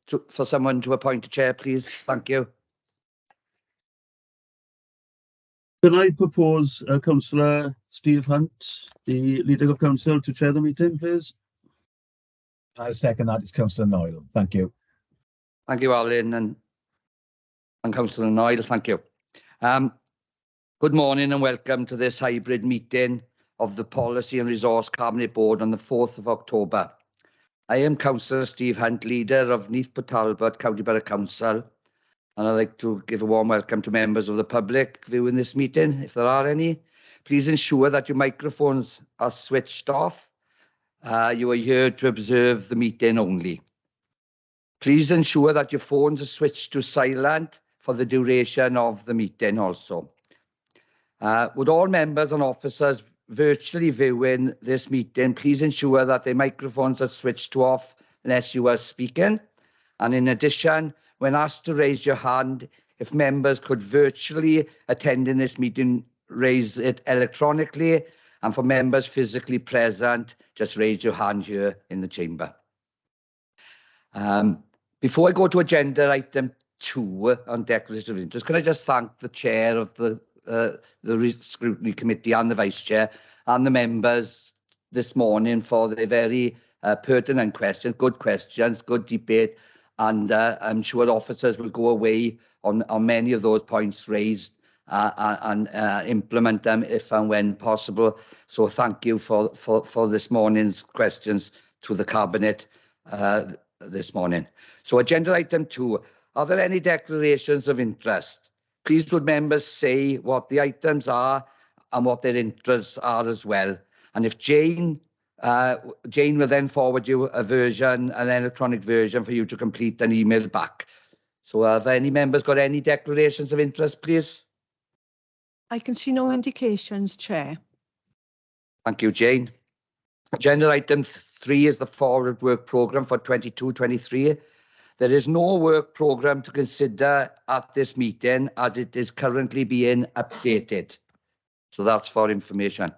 for someone to appoint a chair, please? Thank you. Can I propose Councillor Steve Hunt, the Leader of Council, to chair the meeting, please? I second that. It's Councillor Noyle. Thank you. Thank you, Alan, and Councillor Noyle. Thank you. Good morning and welcome to this hybrid meeting of the Policy and Resource Cabinet Board on the 4th of October. I am Councillor Steve Hunt, Leader of Neath, Talbot, County Borough Council, and I'd like to give a warm welcome to members of the public viewing this meeting. If there are any, please ensure that your microphones are switched off. You are here to observe the meeting only. Please ensure that your phones are switched to silent for the duration of the meeting also. Would all members and officers virtually viewing this meeting please ensure that their microphones are switched to off unless you are speaking. And in addition, when asked to raise your hand, if members could virtually attend in this meeting, raise it electronically, and for members physically present, just raise your hand here in the chamber. Before I go to agenda item 2 on declaration of interest, can I just thank the chair of the Scrutiny Committee and the Vice Chair and the members this morning for their very pertinent questions, good debate, and I'm sure officers will go away on many of those points raised and implement them if and when possible. So thank you for this morning's questions to the Cabinet this morning. So agenda item 2, are there any declarations of interest? Please would members say what the items are and what their interests are as well. And if Jane will then forward you an electronic version for you to complete and email back. So have any members got any declarations of interest, please? I can see no indications, Chair. Thank you, Jane. Agenda item 3 is the forward work programme for 22-23. There is no work programme to consider at this meeting as it is currently being updated. So that's for information.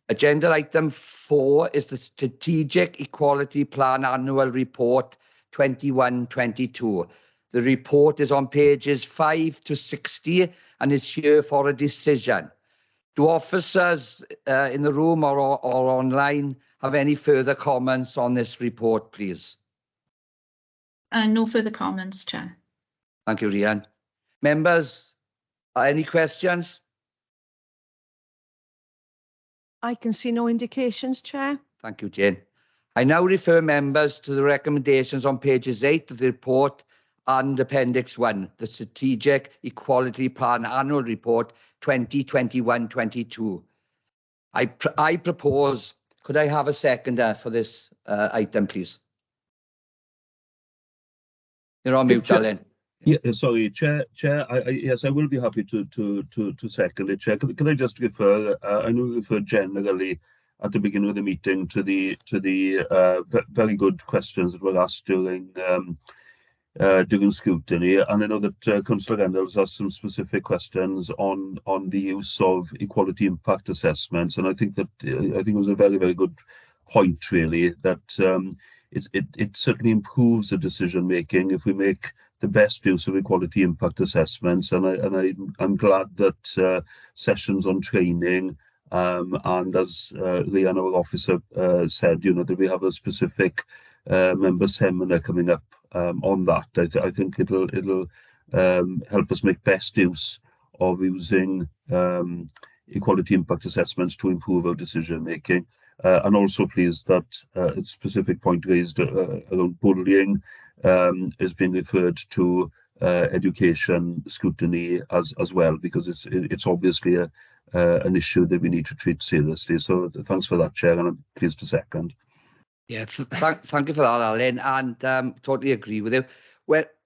Agenda item 4 is the Strategic Equality Plan Annual Report 21-22. The report is on pages 5 to 60 and is here for a decision. Do officers in the room or online have any further comments on this report, please? No further comments, Chair. Thank you, Rhian. Members, any questions? I can see no indications, Chair. Thank you, Jane. I now refer members to the recommendations on pages 8 of the report and Appendix 1, the Strategic Equality Plan Annual Report 2021-22. I propose, could I have a seconder for this item, please? You're on mute, Alan. Yeah, sorry, Chair. Yes, I will be happy to second it, Chair. Can I just refer? I know you referred generally at the beginning of the meeting to the very good questions that were asked during scrutiny, and I know that Councillor Reynolds asked some specific questions on the use of equality impact assessments, and I think it was a very good point, really, that it certainly improves the decision making if we make the best use of equality impact assessments, and I'm glad that sessions on training and as Rhian, our officer, said, that we have a specific member seminar coming up on that. I think it'll help us make best use of using equality impact assessments to improve our decision making. And also pleased that a specific point raised around bullying is being referred to education scrutiny as well, because it's obviously an issue that we need to treat seriously. So thanks for that, Chair, and I'm pleased to second. Yeah, thank you for that, Alan, and totally agree with you.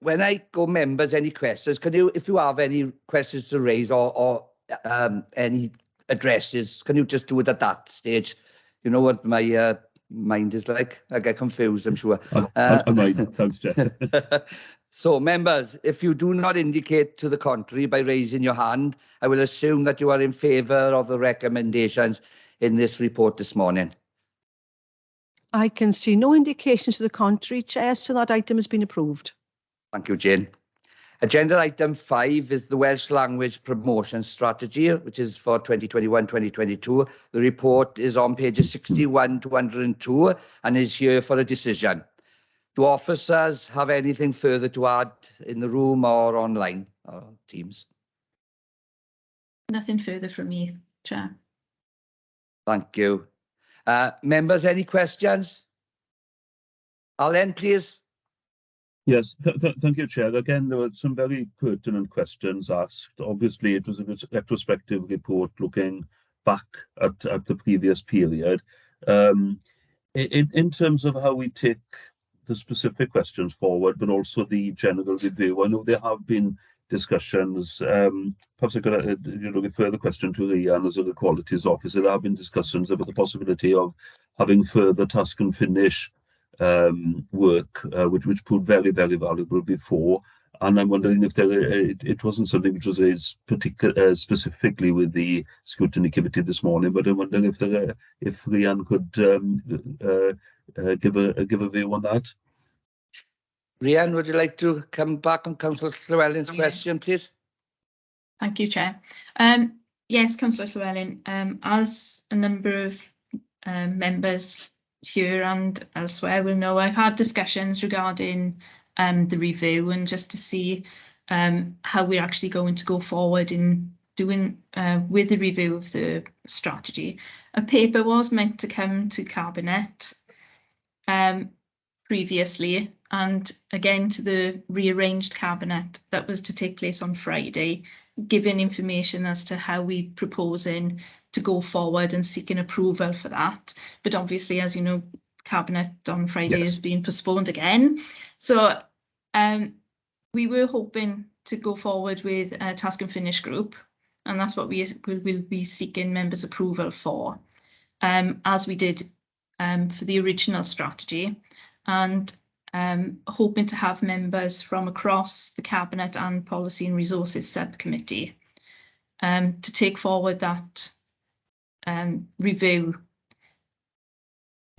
When I go members, any questions, if you have any questions to raise or any addresses, can you just do it at that stage? You know what my mind is like. I get confused, I'm sure. I might. Thanks, Jeff. So, members, if you do not indicate to the contrary by raising your hand, I will assume that you are in favour of the recommendations in this report this morning. I can see no indications to the contrary, Chair, so that item has been approved. Thank you, Jane. Agenda item 5 is the Welsh Language Promotion Strategy, which is for 2021-2022. The report is on pages 61 to 102 and is here for a decision. Do officers have anything further to add in the room or online or Teams? Nothing further from me, Chair. Thank you. Members, any questions? Alan, please. Yes, thank you, Chair. Again, there were some very pertinent questions asked. Obviously, it was a retrospective report looking back at the previous period. In terms of how we take the specific questions forward, but also the general review, I know there have been discussions. Perhaps I could refer the question to Rhian as a Equalities Officer. There have been discussions about the possibility of having further task and finish work, which proved very, very valuable before. And I'm wondering if it wasn't something which was raised specifically with the scrutiny committee this morning, but I'm wondering if Rhian could give a view on that. Rhian, would you like to come back on Councillor Llewellyn's question, please? Thank you, Chair. Yes, Councillor Llewellyn, as a number of members here and elsewhere will know, I've had discussions regarding the review and just to see how we're actually going to go forward in doing with the review of the strategy. A paper was meant to come to Cabinet previously, and again to the rearranged Cabinet that was to take place on Friday, giving information as to how we're proposing to go forward and seeking approval for that. But obviously, as you know, Cabinet on Friday is being postponed again. So we were hoping to go forward with a task and finish group, and that's what we will be seeking members' approval for, as we did for the original strategy, and hoping to have members from across the Cabinet and Policy and Resources Subcommittee to take forward that review.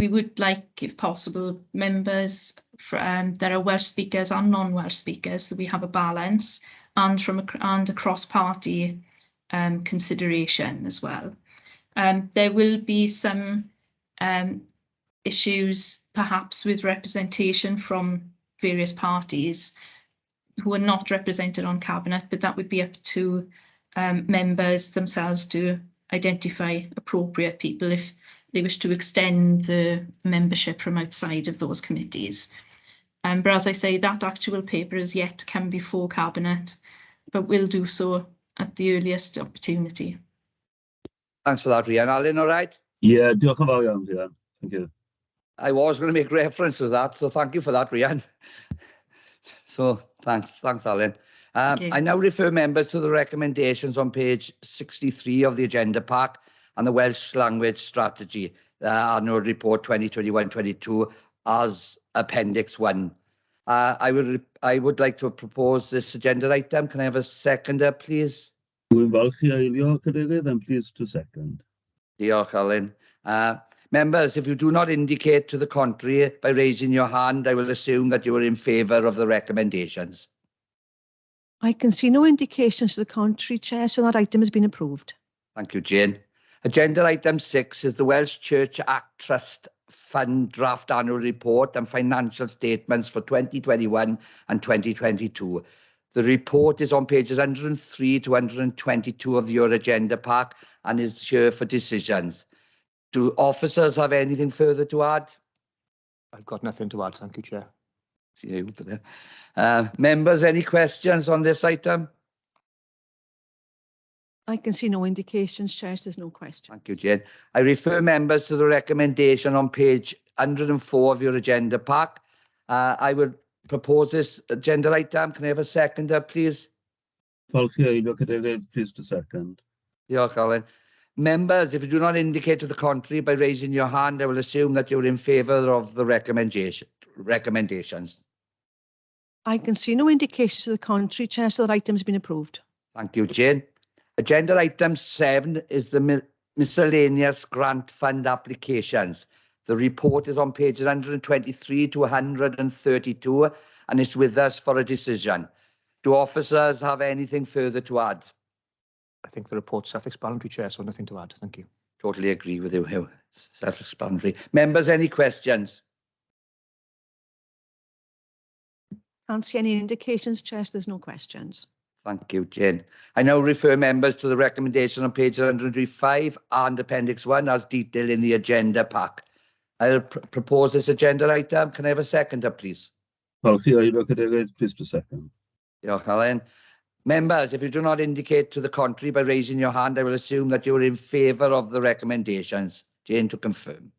We would like, if possible, members that are Welsh speakers and non-Welsh speakers, so we have a balance, and a cross-party consideration as well. There will be some issues, perhaps, with representation from various parties who are not represented on Cabinet, but that would be up to members themselves to identify appropriate people if they wish to extend the membership from outside of those committees. But as I say, that actual paper is yet to come before Cabinet, but will do so at the earliest opportunity. Thanks for that, Rhian. Alan, all right? Yeah, diolch yn fawr iawn, Rhian. Thank you. I was going to make reference to that, so thank you for that, Rhian. So thanks, Alan. I now refer members to the recommendations on page 63 of the agenda pack and the Welsh Language Strategy, Annual Report 2021-22 as Appendix 1. I would like to propose this agenda item. Can I have a seconder, please? Dwi'n falch i eilio, Cadeirydd, I'm pleased to second. Diolch, Alan. Members, if you do not indicate to the contrary by raising your hand, I will assume that you are in favour of the recommendations. I can see no indications to the contrary, Chair, so that item has been approved. Thank you, Jane. Agenda item 6 is the Welsh Church Act Trust Fund Draft Annual Report and Financial Statements for 2021 and 2022. The report is on pages 103 to 122 of your agenda pack and is here for decisions. Do officers have anything further to add? I've got nothing to add, thank you, Chair. See you there. Members, any questions on this item? I can see no indications, Chair, so there's no question. Thank you, Jane. I refer members to the recommendation on page 104 of your agenda pack. I would propose this agenda item. Can I have a seconder, please? Falch i eilio, Cadeirydd, pleased to second. Diolch, Alan. Members, if you do not indicate to the contrary by raising your hand, I will assume that you're in favour of the recommendations. I can see no indications to the contrary, Chair, so that item has been approved. Thank you, Jane. Agenda item 7 is the miscellaneous grant fund applications. The report is on pages 123 to 132 and it's with us for a decision. Do officers have anything further to add? I think the report's self-explanatory, Chair, so nothing to add. Thank you. Totally agree with you, Hugh. Self-explanatory. Members, any questions? Can't see any indications, Chair, so there's no questions. Thank you, Jane. I now refer members to the recommendation on page 105 and Appendix 1 as detailed in the agenda pack. I'll propose this agenda item. Can I have a seconder, please? Palchi Aelwyd Cadeirydd, please to second. Diolch, Alan. Members, if you do not indicate to the contrary by raising your hand, I will assume that you are in favour of the recommendations. Jane, to confirm.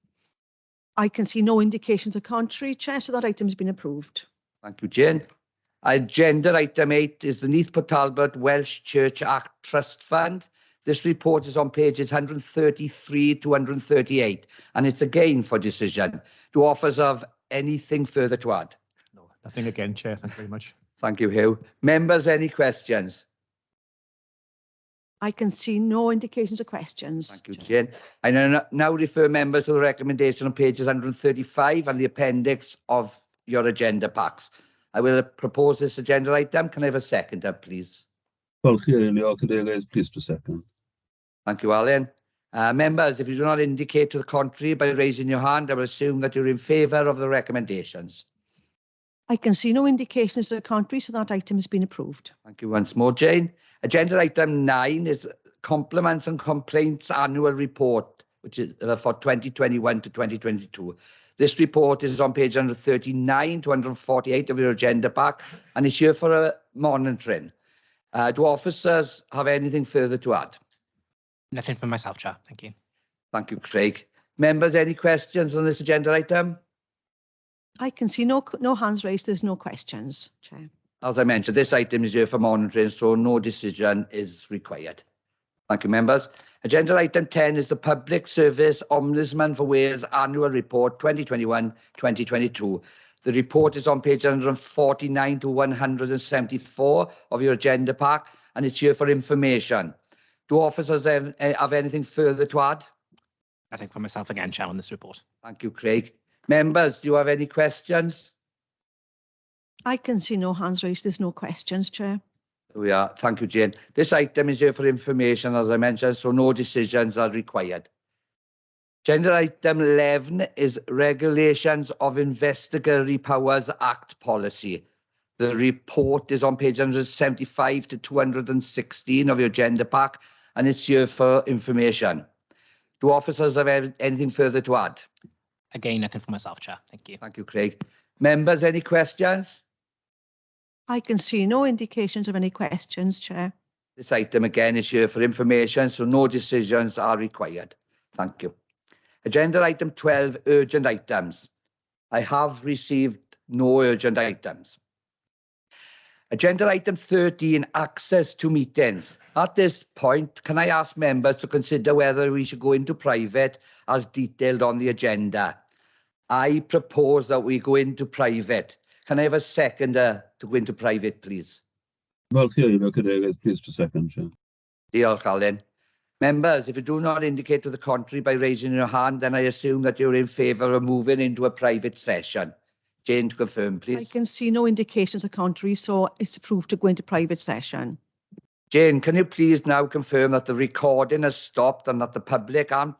I can see no indications of contrary, Chair, so that item's been approved. Thank you, Jane. Agenda item 8 is the Neath Talbot Welsh Church Act Trust Fund. This report is on pages 133 to 138, and it's again for decision. Do officers have anything further to add? No, nothing again, Chair. Thank you very much. Thank you, Hugh. Members, any questions? I can see no indications of questions. Thank you, Jane. I now refer members to the recommendation on pages 135 and the appendix of your agenda packs. I will propose this agenda item. Can I have a seconder, please? Palchi Aelwyd Cadeirydd, please to second. Thank you, Alan. Members, if you do not indicate to the contrary by raising your hand, I will assume that you're in favour of the recommendations. I can see no indications to the contrary, so that item has been approved. Thank you once more, Jane. Agenda item 9 is Compliments and Complaints Annual Report, which is for 2021 to 2022. This report is on page 139 to 148 of your agenda pack, and it's here for monitoring. Do officers have anything further to add? Nothing for myself, Chair. Thank you. Thank you, Craig. Members, any questions on this agenda item? I can see no hands raised. There's no questions, Chair. As I mentioned, this item is here for monitoring, so no decision is required. Thank you, members. Agenda item 10 is the Public Service Ombudsman for Wales Annual Report 2021-2022. The report is on page 149 to 174 of your agenda pack, and it's here for information. Do officers have anything further to add? Nothing for myself again, Chair, on this report. Thank you, Craig. Members, do you have any questions? I can see no hands raised. There's no questions, Chair. There we are. Thank you, Jane. This item is here for information, as I mentioned, so no decisions are required. Agenda item 11 is Regulations of Investigatory Powers Act Policy. The report is on page 175 to 216 of your agenda pack, and it's here for information. Do officers have anything further to add? Again, nothing for myself, Chair. Thank you. Thank you, Craig. Members, any questions? I can see no indications of any questions, Chair. This item again is here for information, so no decisions are required. Thank you. Agenda item 12, urgent items. I have received no urgent items. Agenda item 13, access to meetings. At this point, can I ask members to consider whether we should go into private as detailed on the agenda? I propose that we go into private. Can I have a seconder to go into private, please? Palchi Aelwyd Cadeirydd, please to second, Chair. Diolch, Alan. Members, if you do not indicate to the contrary by raising your hand, then I assume that you're in favour of moving into a private session. Jane, to confirm, please. I can see no indications of contrary, so it's approved to go into private session. Jane, can you please now confirm that the recording has stopped and that the public and